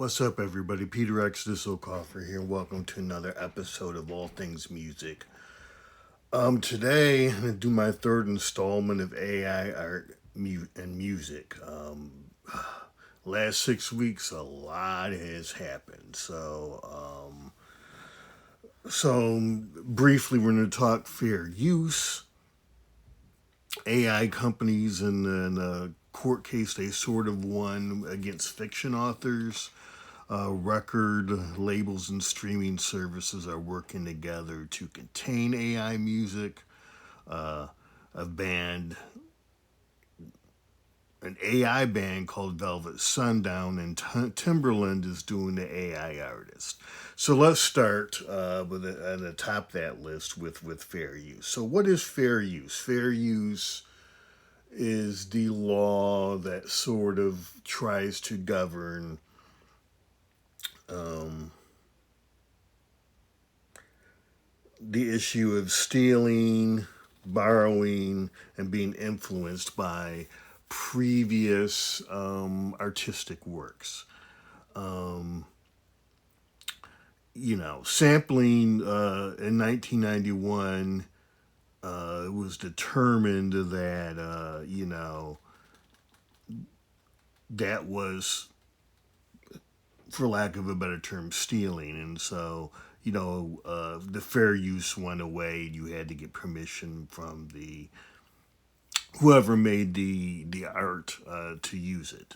What's up, everybody? Peter X. Disselcoffer here. Welcome to another episode of All Things Music. Today I'm gonna do my third installment of AI art and music. Last 6 weeks, a lot has happened. So briefly, we're gonna talk fair use. AI companies in a court case they sort of won against fiction authors. Record labels and streaming services are working together to contain AI music. Uh, a band, an AI band called Velvet Sundown, and Timberland is doing the AI artist. So let's start with at the top of that list with fair use. So what is fair use? Fair use is the law that sort of tries to govern um, the issue of stealing, borrowing, and being influenced by previous artistic works. Um, Sampling in 1991, it was determined that, that was, for lack of a better term, stealing. And so, the fair use went away. You had to get permission from the whoever made the art to use it.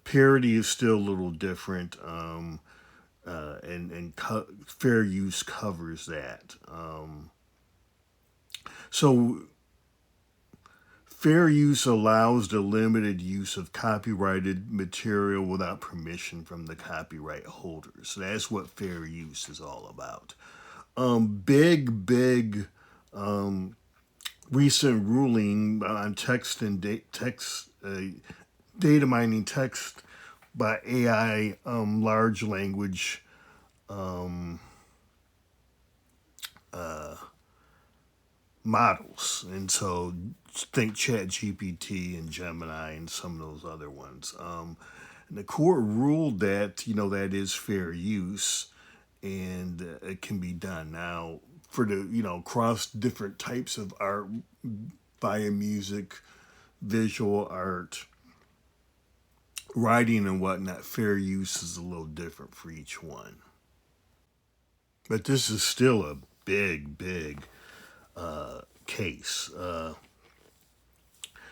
Parody is still a little different, and fair use covers that. So fair use allows the limited use of copyrighted material without permission from the copyright holders. So that's what fair use is all about. Big um, recent ruling on data mining text by AI large language um, uh, models, and so think Chat GPT and Gemini and some of those other ones. And the court ruled that that is fair use, and it can be done now for the across different types of art via music, visual art, writing, and whatnot. Fair use is a little different for each one, but this is still a big case.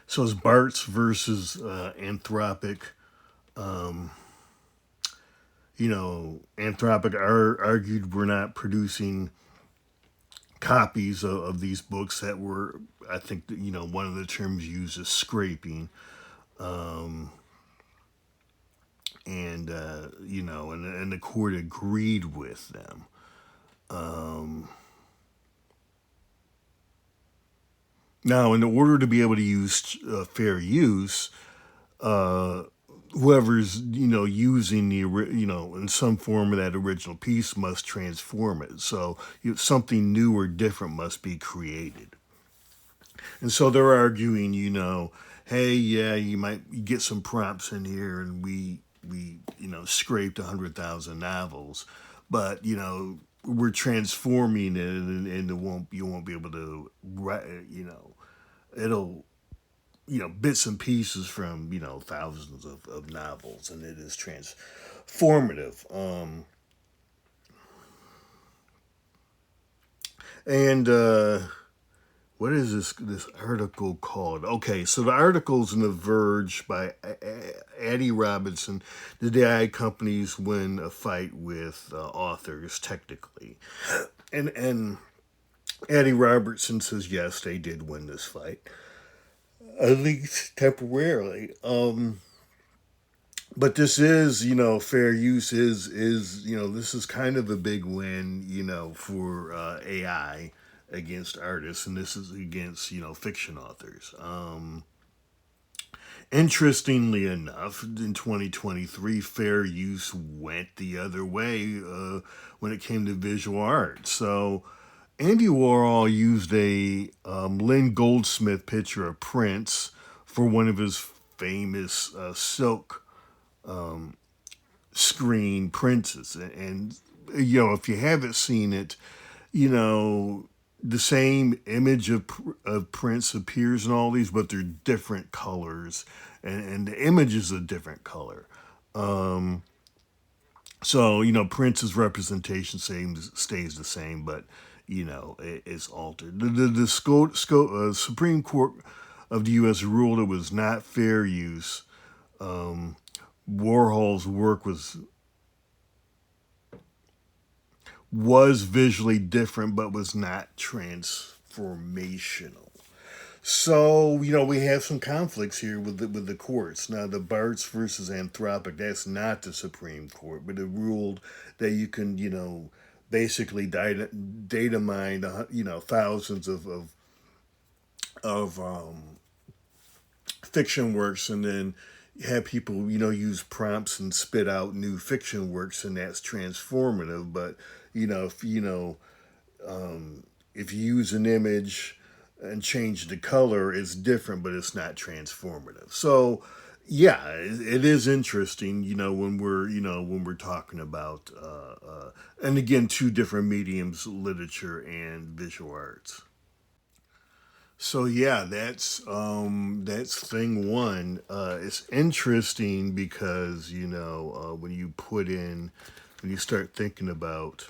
So it's Bartz versus Anthropic. Um, Anthropic argued we're not producing copies of these books that were, I think, one of the terms used is scraping. Um, and the court agreed with them. Now, in order to be able to use fair use, uh, whoever's using the in some form of that original piece must transform it. So something new or different must be created. And so they're arguing, hey, yeah, you might get some prompts in here, and we scraped 100,000 novels, but we're transforming it, and you won't be able to write, it'll bits and pieces from thousands of novels, and it is transformative. And what is this article called? Okay, so the article's in The Verge by Addie Robinson. The AI companies win a fight with authors technically, and Addie Robertson says yes, they did win this fight, at least temporarily. But this is, fair use is this is kind of a big win, for AI against artists, and this is against fiction authors. Interestingly enough, in 2023, fair use went the other way when it came to visual art. So Andy Warhol used a Lynn Goldsmith picture of Prince for one of his famous silk screen Prince's. And, you know, if you haven't seen it, you know, the same image of Prince appears in all these, but they're different colors, and the image is a different color. Um, so, you know, Prince's representation stays the same, but, you know, it's altered. Supreme Court of the U.S. ruled it was not fair use. Um, Warhol's work was visually different, but was not transformational. So, you know, we have some conflicts here with the courts. Now, the Bartz versus Anthropic, that's not the Supreme Court, but it ruled that you can, you know, basically data mine, you know, thousands of fiction works, and then have people, you know, use prompts and spit out new fiction works, and that's transformative. But, you know, if you use an image and change the color, it's different, but it's not transformative. So, yeah, it is interesting, when we're talking about, and again, two different mediums, literature and visual arts. So yeah, that's thing one. It's interesting because when you start thinking about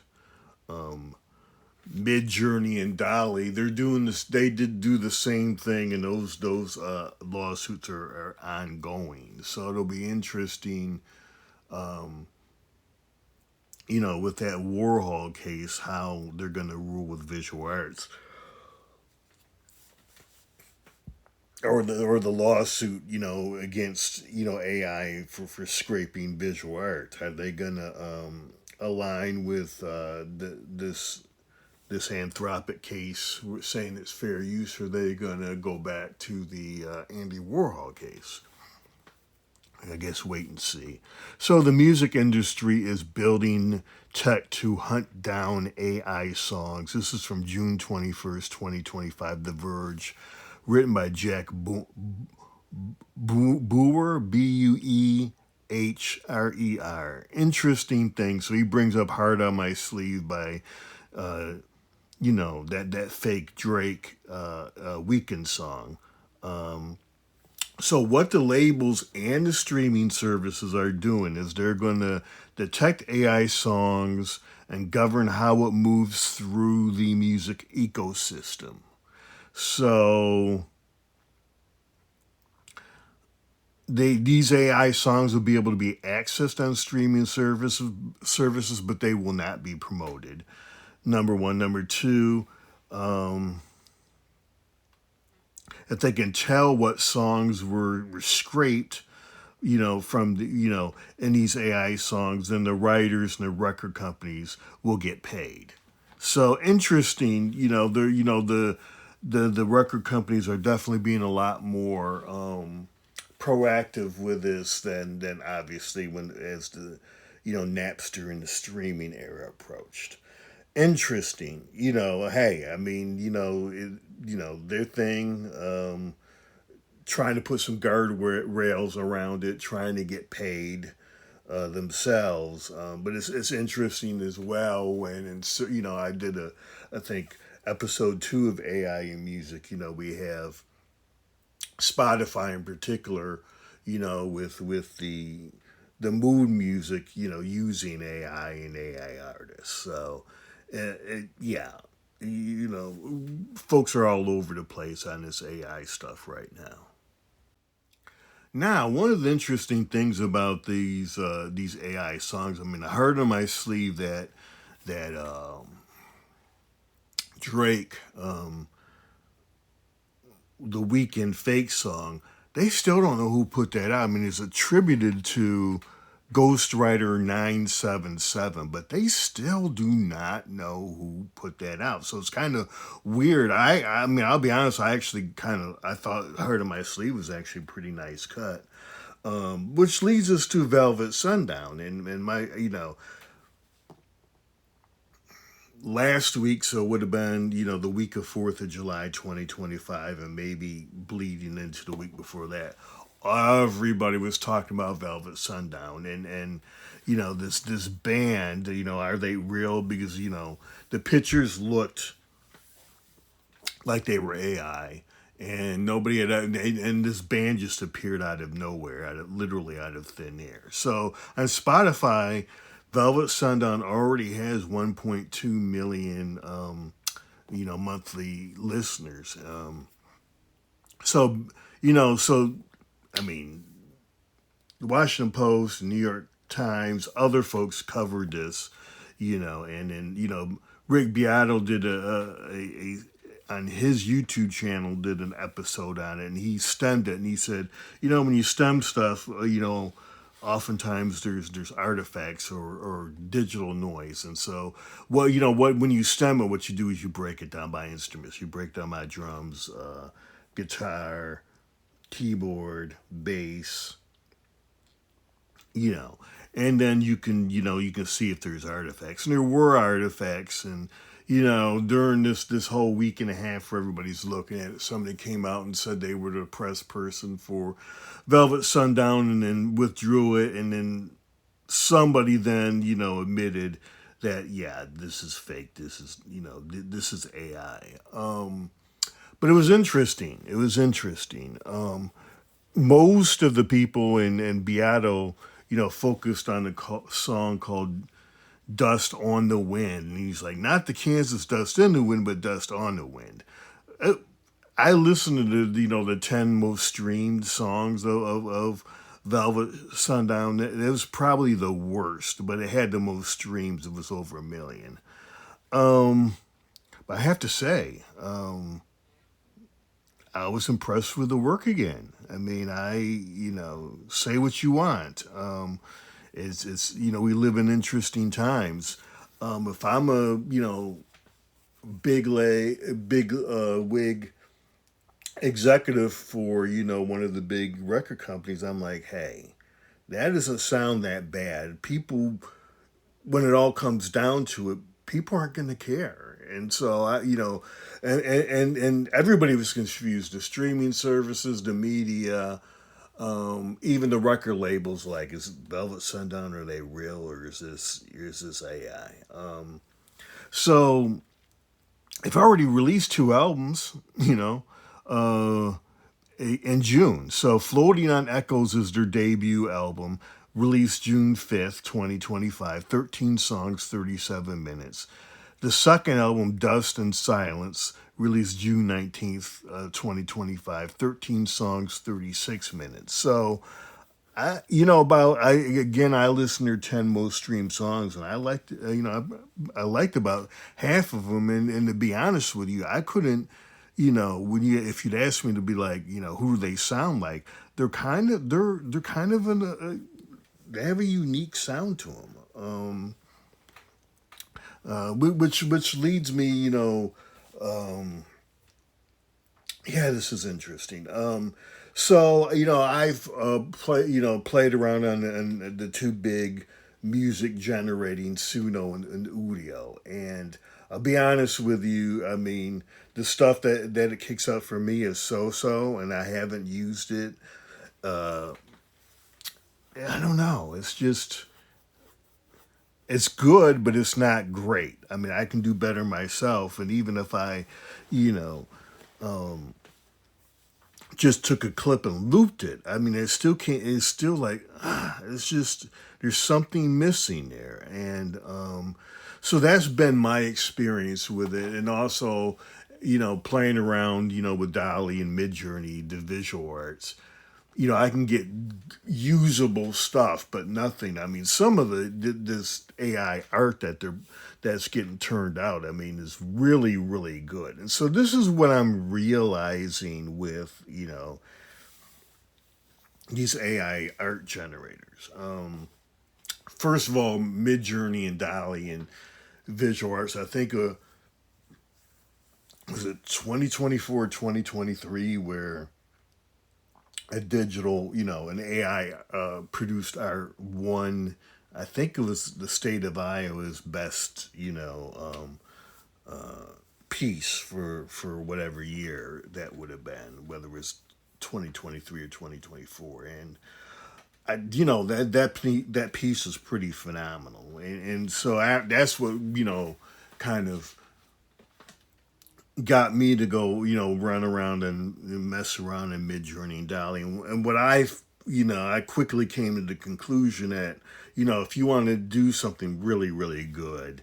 Mid Journey and Dolly, they're doing this. They did do the same thing, and those lawsuits are ongoing. So it'll be interesting, with that Warhol case, how they're going to rule with visual arts, or the lawsuit, against AI for scraping visual art. Are they going to align with this Anthropic case, saying it's fair use, or are they going to go back to the Andy Warhol case? I guess wait and see. So the music industry is building tech to hunt down AI songs. This is from June 21st, 2025, The Verge, written by Jack Buer, Buehrer. Interesting thing. So he brings up Hard on My Sleeve by that fake Drake Weekend song. So what the labels and the streaming services are doing is they're going to detect AI songs and govern how it moves through the music ecosystem. So these AI songs will be able to be accessed on streaming services, but they will not be promoted. Number one. Number two, if they can tell what songs were scraped, from in these AI songs, then the writers and the record companies will get paid. So interesting, the record companies are definitely being a lot more proactive with this than obviously when as the Napster and the streaming era approached. Interesting, hey, I mean, their thing, trying to put some guardrails around it, trying to get paid themselves. But it's interesting as well when, and so, I did I think episode 2 of AI in music. We have Spotify in particular, with the mood music, using AI and AI artists. So, yeah, folks are all over the place on this AI stuff right now. Now, one of the interesting things about these AI songs, I mean, I heard on my sleeve that Drake, the Weekend fake song, they still don't know who put that out. I mean, it's attributed to Ghostwriter 977, but they still do not know who put that out. So it's kind of weird. I mean, I'll be honest, I thought Heard of My Sleeve was actually a pretty nice cut. Which leads us to Velvet Sundown. And my, last week, so it would have been, the week of 4th of July, 2025, and maybe bleeding into the week before that. everybody was talking about Velvet Sundown, and this band. Are they real? Because the pictures looked like they were AI, and nobody had, and this band just appeared out of nowhere, literally out of thin air. So on Spotify, Velvet Sundown already has 1.2 million, monthly listeners. So, so I mean, the Washington Post, New York Times, other folks covered this, and then Rick Beato did a on his YouTube channel did an episode on it, and he stemmed it, and he said, when you stem stuff, oftentimes there's artifacts or digital noise, and so when you stem it, what you do is you break it down by instruments. You break down by drums, guitar, keyboard, bass, and then you can see if there's artifacts, and there were artifacts, and during this whole week and a half where everybody's looking at it, somebody came out and said they were the press person for Velvet Sundown and then withdrew it, and then somebody then admitted that, yeah, this is fake, this is this is AI. But it was interesting. Most of the people in Beato, focused on the song called Dust on the Wind. And he's like, not the Kansas Dust in the Wind, but Dust on the Wind. I listened to the 10 most streamed songs of Velvet Sundown. It was probably the worst, but it had the most streams. It was over 1 million. But I have to say, I was impressed with the work again. I mean, say what you want. It's we live in interesting times. If I'm a big wig executive for one of the big record companies, I'm like, hey, that doesn't sound that bad. People, when it all comes down to it, people aren't going to care. And so and everybody was confused. The streaming services, the media, even the record labels, like, is Velvet Sundown, are they real, or is this AI? So I've already released 2 albums, in June. So Floating on Echoes is their debut album, released June 5th, 2025, 13 songs, 37 minutes. The second album, Dust and Silence, released June 19th, 2025, 13 songs, 36 minutes. So, I listened to their 10 most streamed songs, and I liked, I liked about half of them. And to be honest with you, I couldn't, if you'd asked me to be like, who do they sound like? They're kind of they have a unique sound to them. Which leads me, yeah, this is interesting. So I've played around on the 2 big music generating, Suno and Udio, and I'll be honest with you. I mean, the stuff that it kicks out for me is so, and I haven't used it. I don't know. It's good, but it's not great. I mean, I can do better myself, and even if I, just took a clip and looped it, I mean, it still can't. It's still like, it's just, there's something missing there, and so that's been my experience with it, and also, playing around, with Dolly and Midjourney, the visual arts. I can get usable stuff, but nothing. I mean, some of this AI art that's getting turned out, I mean, is really, really good. And so this is what I'm realizing with, these AI art generators. First of all, Midjourney and Dolly and visual arts, I think, was it 2024, 2023, where a digital, an AI produced art won. I think it was the state of Iowa's best, piece for whatever year that would have been, whether it was 2023 or 2024, and that piece is pretty phenomenal, and so that's what kind of got me to go run around and mess around in Midjourney and Dolly, and what I quickly came to the conclusion that if you want to do something really really good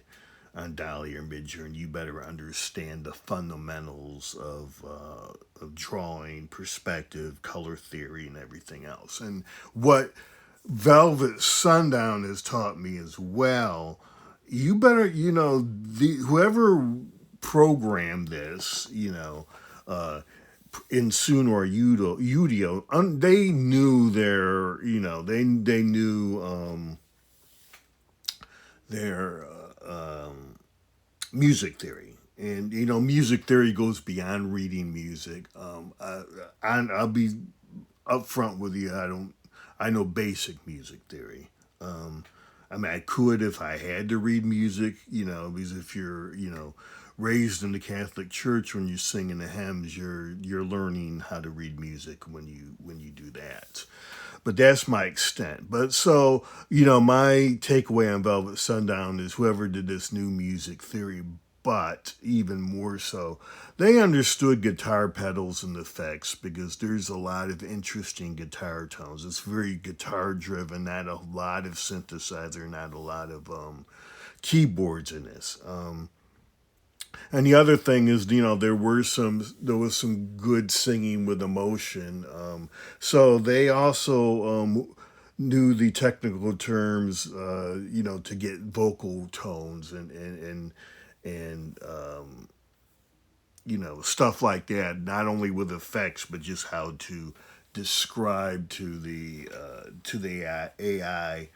on Dolly or Midjourney, you better understand the fundamentals of drawing, perspective, color theory, and everything else. And what Velvet Sundown has taught me as well, you better, whoever programmed this, in Suno or Udio, they knew they knew their music theory. And music theory goes beyond reading music. I'll be upfront with you. I know basic music theory. I mean, I could if I had to read music, because if you're, raised in the Catholic Church, when you're singing the hymns, you're learning how to read music when you do that. But that's my extent. But so, my takeaway on Velvet Sundown is whoever did this new music theory, but even more so, they understood guitar pedals and effects, because there's a lot of interesting guitar tones. It's very guitar driven, not a lot of synthesizer, not a lot of keyboards in this. And the other thing is, there was some good singing with emotion. So they also knew the technical terms, to get vocal tones and stuff like that. Not only with effects, but just how to describe to the AI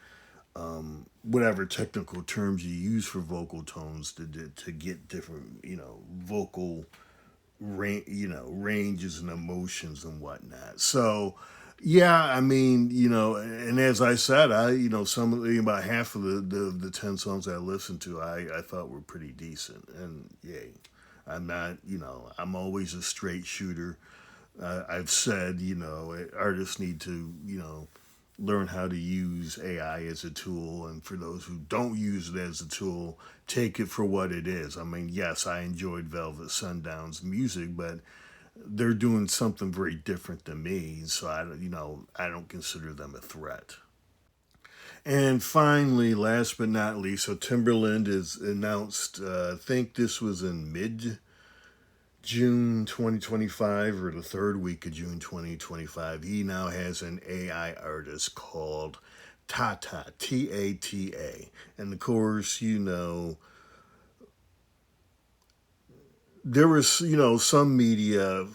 whatever technical terms you use for vocal tones to get different vocal ranges and emotions and whatnot. So yeah, I mean, and as I said, some of about half of the 10 songs I listened to, I thought were pretty decent. And yay, I'm not, I'm always a straight shooter. I've said, artists need to, learn how to use AI as a tool. And for those who don't use it as a tool, take it for what it is. I mean, yes, I enjoyed Velvet Sundown's music, but they're doing something very different than me. So I don't consider them a threat. And finally, last but not least, so Timberland is announced, I think this was in mid June 2025 or the third week of June 2025. He now has an AI artist called Tata, Tata. And of course, there was, some media,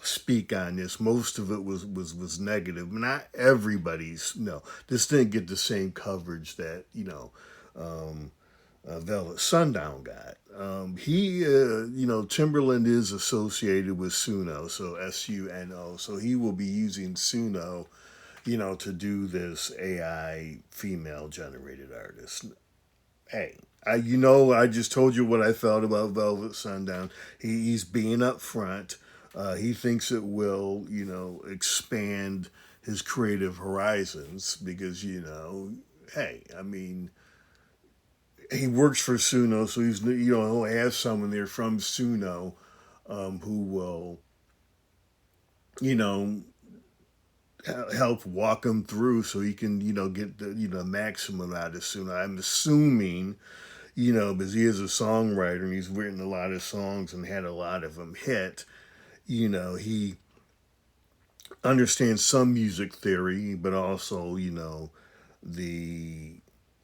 speak on this. Most of it was negative. Not everybody's, this didn't get the same coverage that, Velvet Sundown got. Timberland is associated with Suno, so Suno. So he will be using Suno, to do this AI female generated artist. Hey, I just told you what I felt about Velvet Sundown. He's being upfront. He thinks it will, expand his creative horizons because, hey, I mean, he works for Suno, so he'll have someone there from Suno who will you know help walk him through so he can get the maximum out of Suno. I'm assuming because he is a songwriter and he's written a lot of songs and had a lot of them hit. He understands some music theory, but also the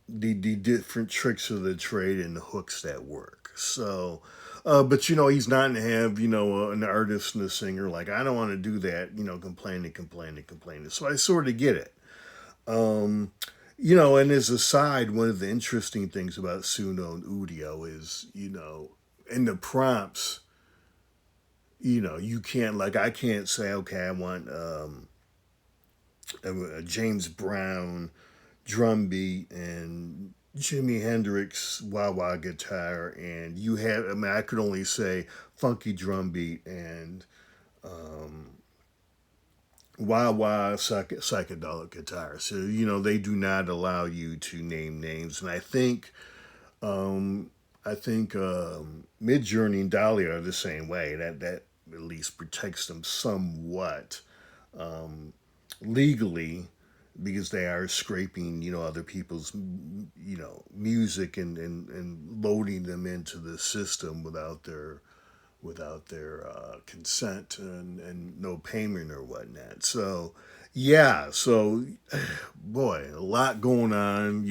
the different tricks of the trade and the hooks that work. So, but he's not to have an artist and a singer like I don't want to do that. Complaining. So I sort of get it. Um, and as a side, one of the interesting things about Suno and Udio is in the prompts, you can't I can't say okay I want a James Brown drum beat and Jimi Hendrix wah wah guitar, and you have. I mean, I could only say funky drum beat and wah wah psychedelic guitar. So they do not allow you to name names, and um, I think Midjourney and Dolly are the same way. That at least protects them somewhat um, legally, because they are scraping other people's music and loading them into the system without their consent and no payment or whatnot. So, yeah, so boy, a lot going on.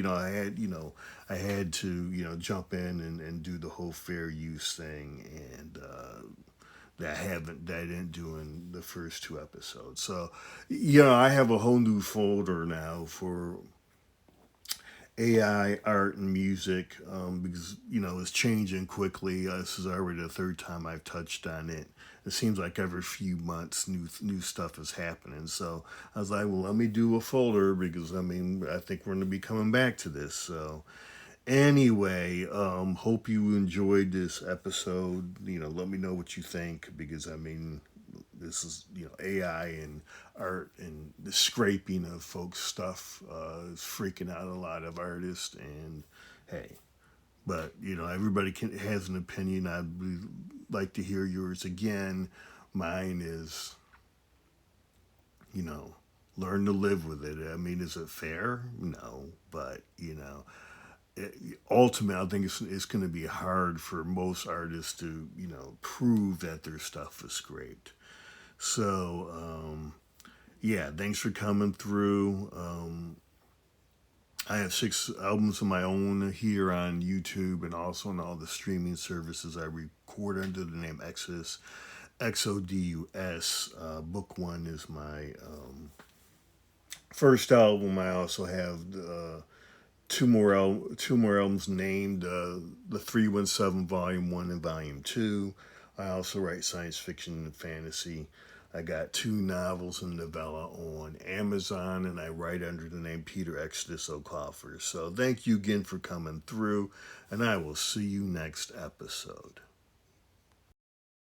I had to jump in and do the whole fair use thing, and that I didn't do in the first two episodes. So, I have a whole new folder now for AI art and music, because it's changing quickly. This is already the third time I've touched on it. It seems like every few months new stuff is happening. So I was like, well, let me do a folder, because I think we're going to be coming back to this. So anyway, hope you enjoyed this episode. Let me know what you think, because this is AI and art, and the scraping of folks stuff is freaking out a lot of artists. And hey, but everybody has an opinion. I'd like to hear yours again. Mine is you know learn to live with it. Is it fair? No, but ultimately, I think it's going to be hard for most artists to prove that their stuff is scraped. So yeah, thanks for coming through. I have 6 albums of my own here on YouTube, and also on all the streaming services. I record under the name Exodus, XODUS. Book One is my first album. I also have two more albums named the 317 Volume 1 and Volume 2. I also write science fiction and fantasy. I got 2 novels and novella on Amazon, and I write under the name Peter Exodus O'Coffer. So thank you again for coming through, and I will see you next episode.